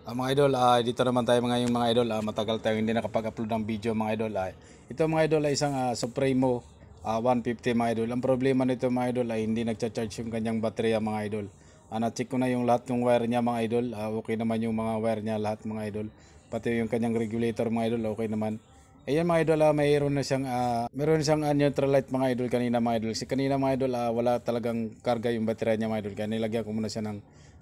Mga idol, dito naman tayo ngayon mga idol. Matagal tayong hindi nakapag-upload ng video mga idol. Ito mga idol ay isang Supremo 150 mga idol. Ang problema nito mga idol ay hindi nagcha-charge yung kanyang baterya mga idol. Na-check ko na yung lahat ng wire niya mga idol. Okay naman yung mga wire niya lahat mga idol. Pati yung kanyang regulator mga idol okay naman. Ayan mga idol, meron siyang neutral light mga idol kanina mga idol. Si kanina mga idol, wala talagang karga yung baterya niya mga idol. Kaya nilagyan ko muna siya ng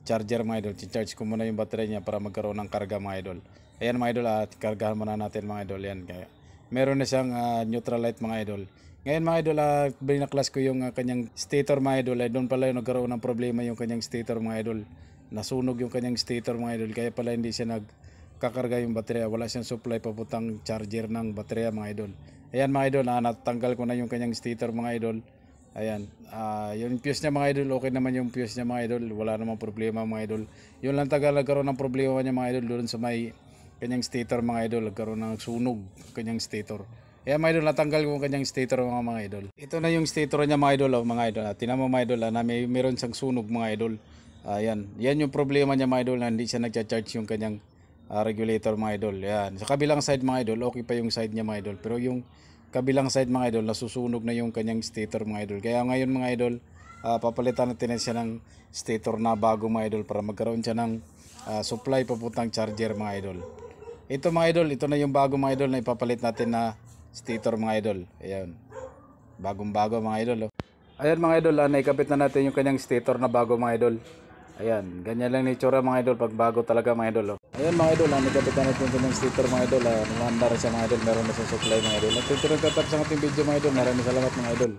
charger mga idol. I-charge ko muna yung baterya niya para magkaroon ng karga mga idol. Ayan mga idol, kargahan muna natin mga idol. Yan, kaya meron na siyang neutral light mga idol. Ngayon mga idol, binaklas ko yung kanyang stator mga idol. Doon pala yung nagkaroon ng problema yung kanyang stator mga idol. Nasunog yung kanyang stator mga idol. Kaya pala hindi siya kakarga yung baterya, wala siyang supply papuntang charger ng baterya mga idol. Ayan mga idol, natanggal ko na yung kanyang stator mga idol. Ayan, yung fuse niya mga idol, okay naman yung fuse niya mga idol, wala namang problema mga idol. Yun lang tagal nagkaroon ng problema niya mga idol doon sa may kanyang stator mga idol, nagkaroon ng sunog kanyang stator. Ayan mga idol, natanggal ko yung kanyang stator mga idol. Ito na yung stator niya mga idol, mga idol. Tingnan mo mga idol, na meron siyang sunog mga idol. Ayan, yan yung problema niya mga idol, na hindi siya nagcha-charge yung kanyang regulator mga idol. Yan. Sa kabilang side mga idol, okay pa yung side niya mga idol. Pero yung kabilang side mga idol, nasusunog na yung kanyang stator mga idol. Kaya ngayon mga idol, papalitan natin siya ng stator na bago mga idol para magkaroon siya ng supply papuntang charger mga idol. Ito mga idol, ito na yung bago mga idol na ipapalit natin na stator mga idol. Ayan. Bagong bago mga idol. Oh. Ayan mga idol, naikabit na natin yung kanyang stator na bago mga idol. Ayan, ganyan lang ni itsura mga idol pag bago talaga mga idol. Oh. Ayan mga idol, nagkapitan natin yung sticker mga idol. Nalanda rin siya mga idol, meron na sa supply mga idol. At ito rin tatapos ang ating video mga idol. Maraming salamat mga idol.